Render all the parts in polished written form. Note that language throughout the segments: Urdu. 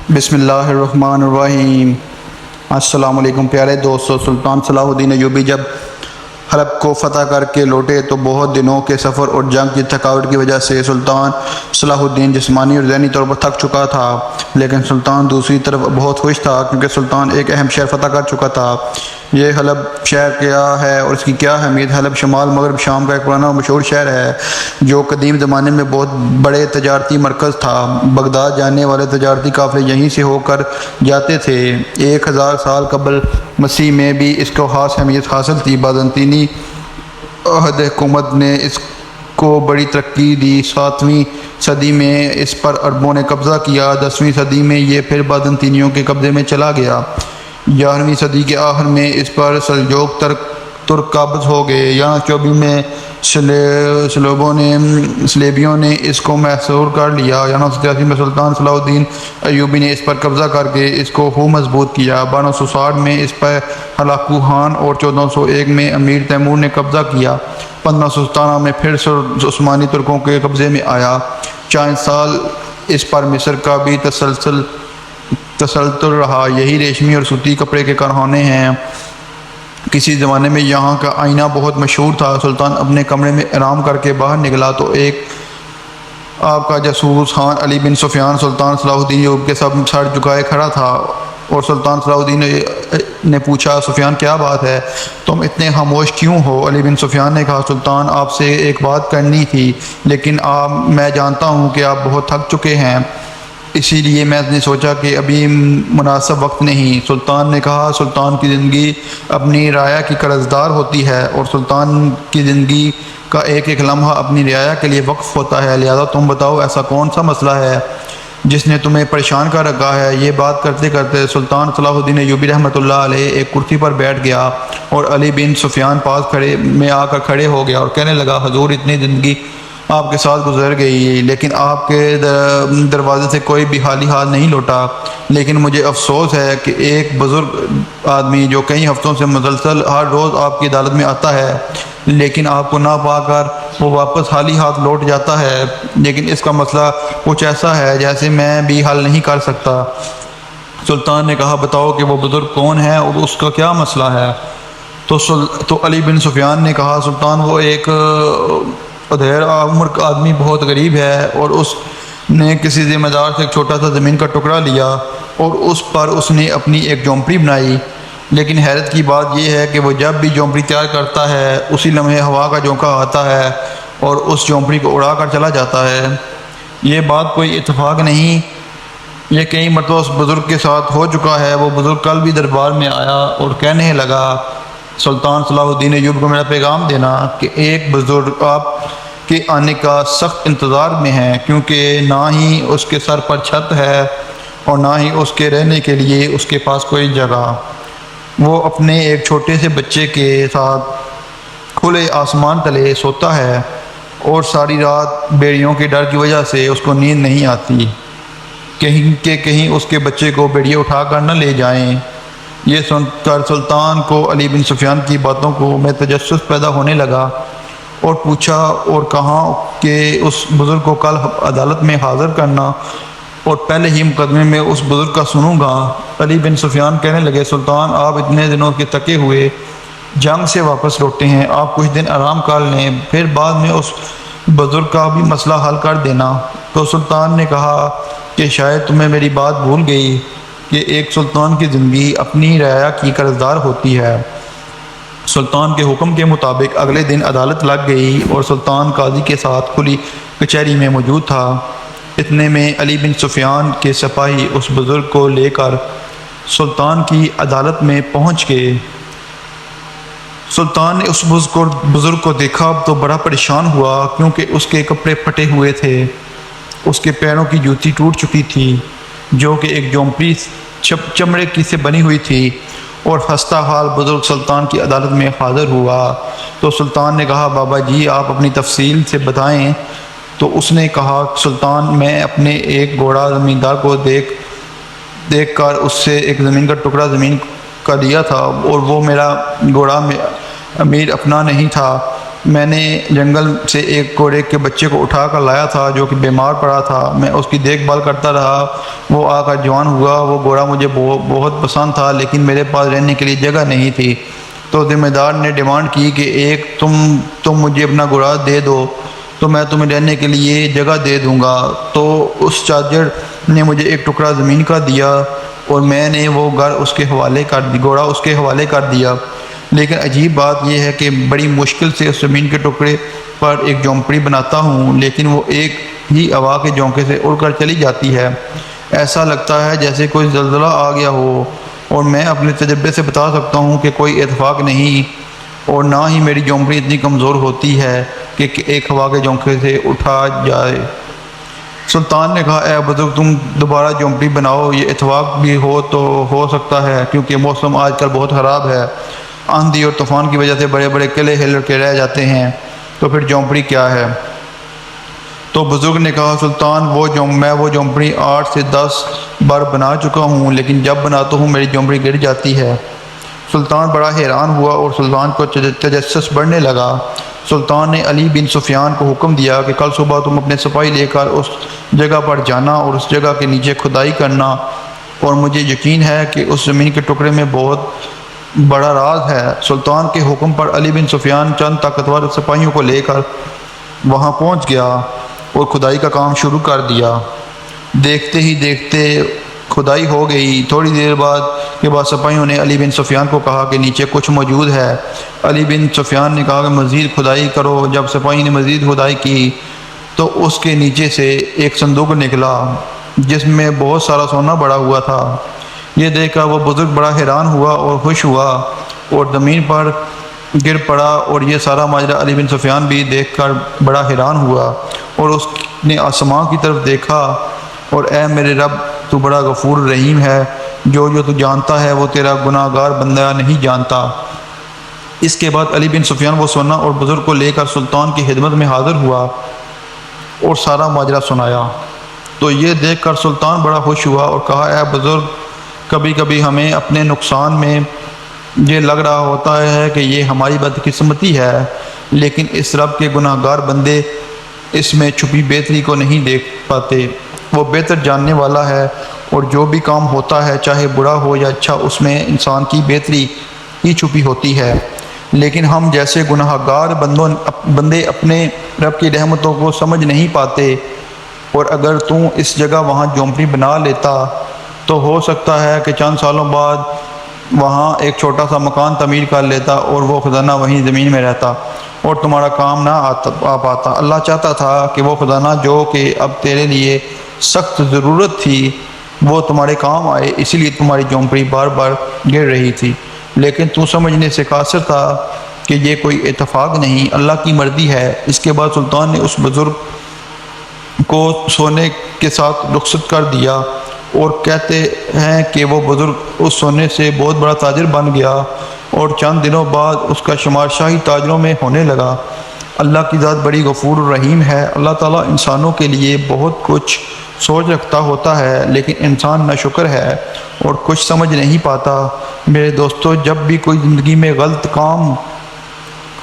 بسم اللہ الرحمن الرحیم۔ السلام علیکم پیارے دوستو، سلطان صلاح الدین ایوبی جب حلب کو فتح کر کے لوٹے تو بہت دنوں کے سفر اور جنگ کی تھکاوٹ کی وجہ سے سلطان صلاح الدین جسمانی اور ذہنی طور پر تھک چکا تھا، لیکن سلطان دوسری طرف بہت خوش تھا کیونکہ سلطان ایک اہم شہر فتح کر چکا تھا۔ یہ حلب شہر کیا ہے اور اس کی کیا اہمیت؟ حلب شمال مغرب شام کا ایک پرانا اور مشہور شہر ہے جو قدیم زمانے میں بہت بڑے تجارتی مرکز تھا۔ بغداد جانے والے تجارتی قافلے یہیں سے ہو کر جاتے تھے۔ 1000 سال قبل مسیح میں بھی اس کو خاص اہمیت حاصل تھی۔ بازنطینی عہد حکومت نے اس کو بڑی ترقی دی۔ 7ویں صدی میں اس پر عربوں نے قبضہ کیا۔ 10ویں صدی میں یہ پھر بازنطینیوں کے قبضے میں چلا گیا۔ 11ویں صدی کے آخر میں اس پر سلجوق ترک قابض ہو گئے۔ یہاں 24 میں صلیبیوں نے اس کو محصور کر لیا۔ 983 میں سلطان صلاح الدین ایوبی نے اس پر قبضہ کر کے اس کو خوب مضبوط کیا۔ 1260 میں اس پر ہلاکو خان اور 1401 میں امیر تیمور نے قبضہ کیا۔ 1517 میں پھر عثمانی ترکوں کے قبضے میں آیا۔ 40 سال اس پر مصر کا بھی تسلط رہا۔ یہی ریشمی اور سوتی کپڑے کے کارخانے ہیں۔ کسی زمانے میں یہاں کا آئینہ بہت مشہور تھا۔ سلطان اپنے کمرے میں آرام کر کے باہر نکلا تو ایک آپ کا جاسوس خان علی بن سفیان سلطان صلاح الدین ایوبی کے سب سر جھکائے کھڑا تھا، اور سلطان صلاح الدین نے پوچھا، سفیان کیا بات ہے؟ تم اتنے خاموش کیوں ہو؟ علی بن سفیان نے کہا، سلطان آپ سے ایک بات کرنی تھی، لیکن میں جانتا ہوں کہ آپ بہت تھک چکے ہیں، اسی لیے میں نے سوچا کہ ابھی مناسب وقت نہیں۔ سلطان نے کہا، سلطان کی زندگی اپنی رعایا کی قرضدار ہوتی ہے، اور سلطان کی زندگی کا ایک ایک لمحہ اپنی رعایا کے لیے وقف ہوتا ہے، لہذا تم بتاؤ ایسا کون سا مسئلہ ہے جس نے تمہیں پریشان کر رکھا ہے؟ یہ بات کرتے کرتے سلطان صلاح الدین ایوبی رحمۃ اللہ علیہ ایک کرسی پر بیٹھ گیا اور علی بن سفیان پاس میں آ کر کھڑے ہو گیا اور کہنے لگا، حضور اتنی زندگی آپ کے ساتھ گزر گئی، لیکن آپ کے دروازے سے کوئی بھی خالی ہاتھ نہیں لوٹا، لیکن مجھے افسوس ہے کہ ایک بزرگ آدمی جو کئی ہفتوں سے مسلسل ہر روز آپ کی عدالت میں آتا ہے، لیکن آپ کو نہ پا کر وہ واپس خالی ہاتھ لوٹ جاتا ہے، لیکن اس کا مسئلہ کچھ ایسا ہے جیسے میں بھی حل نہیں کر سکتا۔ سلطان نے کہا، بتاؤ کہ وہ بزرگ کون ہے اور اس کا کیا مسئلہ ہے؟ تو علی بن سفیان نے کہا، سلطان وہ ایک ادھیر عمر کا آدمی بہت غریب ہے، اور اس نے کسی ذمہ دار سے ایک چھوٹا سا زمین کا ٹکڑا لیا اور اس پر اس نے اپنی ایک جھونپڑی بنائی، لیکن حیرت کی بات یہ ہے کہ وہ جب بھی جھونپڑی تیار کرتا ہے اسی لمحے ہوا کا جھونکا آتا ہے اور اس جھونپڑی کو اڑا کر چلا جاتا ہے۔ یہ بات کوئی اتفاق نہیں، یہ کئی مرتبہ اس بزرگ کے ساتھ ہو چکا ہے۔ وہ بزرگ کل بھی دربار میں آیا اور کہنے لگا، سلطان صلاح الدین ایوبی کو میرا پیغام دینا کہ ایک بزرگ آپ کے آنے کا سخت انتظار میں ہے، کیونکہ نہ ہی اس کے سر پر چھت ہے اور نہ ہی اس کے رہنے کے لیے اس کے پاس کوئی جگہ۔ وہ اپنے ایک چھوٹے سے بچے کے ساتھ کھلے آسمان تلے سوتا ہے اور ساری رات بیڑیوں کے ڈر کی وجہ سے اس کو نیند نہیں آتی، کہیں اس کے بچے کو بیڑیے اٹھا کر نہ لے جائیں۔ یہ سن کر سلطان کو علی بن سفیان کی باتوں میں تجسس پیدا ہونے لگا اور پوچھا اور کہا کہ اس بزرگ کو کل عدالت میں حاضر کرنا اور پہلے ہی مقدمے میں اس بزرگ کا سنوں گا۔ علی بن سفیان کہنے لگے، سلطان آپ اتنے دنوں کے تھکے ہوئے جنگ سے واپس لوٹے ہیں، آپ کچھ دن آرام کر لیں، پھر بعد میں اس بزرگ کا بھی مسئلہ حل کر دینا۔ تو سلطان نے کہا کہ شاید تمہیں میری بات بھول گئی کہ ایک سلطان کی زندگی اپنی رعایا کی قرضدار ہوتی ہے۔ سلطان کے حکم کے مطابق اگلے دن عدالت لگ گئی اور سلطان قاضی کے ساتھ کھلی کچہری میں موجود تھا۔ اتنے میں علی بن سفیان کے سپاہی اس بزرگ کو لے کر سلطان کی عدالت میں پہنچ گئے۔ سلطان نے اس بزرگ کو دیکھا تو بڑا پریشان ہوا، کیونکہ اس کے کپڑے پھٹے ہوئے تھے، اس کے پیروں کی جوتی ٹوٹ چکی تھی جو کہ ایک جھونپڑی چمڑے کی سے بنی ہوئی تھی، اور خستہ حال بزرگ سلطان کی عدالت میں حاضر ہوا۔ تو سلطان نے کہا، بابا جی آپ اپنی تفصیل سے بتائیں۔ تو اس نے کہا، سلطان میں اپنے ایک گھوڑا زمیندار کو دیکھ کر اس سے ایک زمین کا ٹکڑا زمین کا لیا تھا، اور وہ میرا گھوڑا امیر اپنا نہیں تھا، میں نے جنگل سے ایک گھوڑے کے بچے کو اٹھا کر لایا تھا جو کہ بیمار پڑا تھا، میں اس کی دیکھ بھال کرتا رہا، وہ آ کر جوان ہوا۔ وہ گھوڑا مجھے بہت پسند تھا، لیکن میرے پاس رہنے کے لیے جگہ نہیں تھی، تو ذمہ دار نے ڈیمانڈ کی کہ تم مجھے اپنا گھوڑا دے دو تو میں تمہیں رہنے کے لیے جگہ دے دوں گا۔ تو اس تاجر نے مجھے ایک ٹکڑا زمین کا دیا اور میں نے وہ گھوڑا اس کے حوالے کر دیا۔ لیکن عجیب بات یہ ہے کہ بڑی مشکل سے اس زمین کے ٹکڑے پر ایک جھونپڑی بناتا ہوں، لیکن وہ ایک ہی ہوا کے جھونکے سے اڑ کر چلی جاتی ہے۔ ایسا لگتا ہے جیسے کوئی زلزلہ آ گیا ہو، اور میں اپنے تجربے سے بتا سکتا ہوں کہ کوئی اتفاق نہیں، اور نہ ہی میری جھونپڑی اتنی کمزور ہوتی ہے کہ ایک ہوا کے جھونکے سے اٹھا جائے۔ سلطان نے کہا، اے بزرگ، تم دوبارہ جھونپڑی بناؤ، یہ اتفاق بھی تو ہو سکتا ہے، کیونکہ موسم آج کل بہت خراب ہے، آندھی اور طوفان کی وجہ سے بڑے بڑے قلعے ہل کے رہ جاتے ہیں، تو پھر جھونپڑی کیا ہے؟ تو بزرگ نے کہا، سلطان میں وہ جھونپڑی 8 سے 10 بار بنا چکا ہوں، لیکن جب بناتا ہوں میری جھونپڑی گر جاتی ہے۔ سلطان بڑا حیران ہوا اور سلطان کو تجسس بڑھنے لگا۔ سلطان نے علی بن سفیان کو حکم دیا کہ کل صبح تم اپنے سپاہی لے کر اس جگہ پر جانا اور اس جگہ کے نیچے کھدائی کرنا، اور مجھے یقین ہے کہ اس زمین کے ٹکڑے میں بہت بڑا راز ہے۔ سلطان کے حکم پر علی بن سفیان چند طاقتور سپاہیوں کو لے کر وہاں پہنچ گیا اور کھدائی کا کام شروع کر دیا۔ دیکھتے ہی دیکھتے کھدائی ہو گئی۔ تھوڑی دیر کے بعد سپاہیوں نے علی بن سفیان کو کہا کہ نیچے کچھ موجود ہے۔ علی بن سفیان نے کہا کہ مزید کھدائی کرو۔ جب سپاہی نے مزید کھدائی کی تو اس کے نیچے سے ایک صندوق نکلا جس میں بہت سارا سونا بڑا ہوا تھا۔ یہ دیکھ کر وہ بزرگ بڑا حیران ہوا اور خوش ہوا اور زمین پر گر پڑا، اور یہ سارا ماجرا علی بن سفیان بھی دیکھ کر بڑا حیران ہوا، اور اس نے آسمان کی طرف دیکھا، اور اے میرے رب، تو بڑا غفور رحیم ہے، جو تو جانتا ہے وہ تیرا گناہ گار بندہ نہیں جانتا۔ اس کے بعد علی بن سفیان وہ سونا اور بزرگ کو لے کر سلطان کی خدمت میں حاضر ہوا اور سارا ماجرا سنایا۔ تو یہ دیکھ کر سلطان بڑا خوش ہوا اور کہا، اے بزرگ، کبھی کبھی ہمیں اپنے نقصان میں یہ لگ رہا ہوتا ہے کہ یہ ہماری بدقسمتی ہے، لیکن اس رب کے گناہ گار بندے اس میں چھپی بہتری کو نہیں دیکھ پاتے۔ وہ بہتر جاننے والا ہے، اور جو بھی کام ہوتا ہے چاہے برا ہو یا اچھا، اس میں انسان کی بہتری ہی چھپی ہوتی ہے، لیکن ہم جیسے گناہ گار بندے اپنے رب کی رحمتوں کو سمجھ نہیں پاتے۔ اور اگر تم اس جگہ وہاں جھونپڑی بنا لیتا تو ہو سکتا ہے کہ چند سالوں بعد وہاں ایک چھوٹا سا مکان تعمیر کر لیتا اور وہ خزانہ وہیں زمین میں رہتا اور تمہارا کام نہ آ پاتا۔ اللہ چاہتا تھا کہ وہ خزانہ جو کہ اب تیرے لیے سخت ضرورت تھی وہ تمہارے کام آئے، اسی لیے تمہاری جھونپڑی بار بار گر رہی تھی، لیکن تو سمجھنے سے قاصر تھا کہ یہ کوئی اتفاق نہیں، اللہ کی مرضی ہے۔ اس کے بعد سلطان نے اس بزرگ کو سونے کے ساتھ رخصت کر دیا، اور کہتے ہیں کہ وہ بزرگ اس سونے سے بہت بڑا تاجر بن گیا، اور چند دنوں بعد اس کا شمار شاہی تاجروں میں ہونے لگا۔ اللہ کی ذات بڑی غفور الرحیم ہے۔ اللہ تعالیٰ انسانوں کے لیے بہت کچھ سوچ رکھتا ہوتا ہے، لیکن انسان ناشکر ہے اور کچھ سمجھ نہیں پاتا۔ میرے دوستو، جب بھی کوئی زندگی میں غلط کام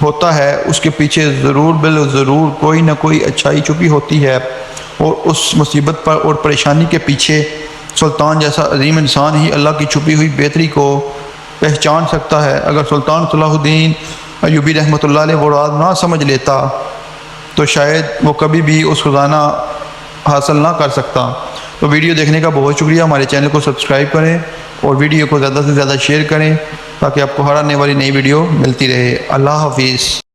ہوتا ہے اس کے پیچھے ضرور کوئی نہ کوئی اچھائی چھپی ہوتی ہے، اور اس مصیبت پر اور پریشانی کے پیچھے سلطان جیسا عظیم انسان ہی اللہ کی چھپی ہوئی بہتری کو پہچان سکتا ہے۔ اگر سلطان صلاح الدین ایوبی رحمۃ اللہ علیہ وہ راز نہ سمجھ لیتا تو شاید وہ کبھی بھی اس خزانہ حاصل نہ کر سکتا۔ تو ویڈیو دیکھنے کا بہت شکریہ۔ ہمارے چینل کو سبسکرائب کریں اور ویڈیو کو زیادہ سے زیادہ شیئر کریں تاکہ آپ کو ہر آنے والی نئی ویڈیو ملتی رہے۔ اللہ حافظ۔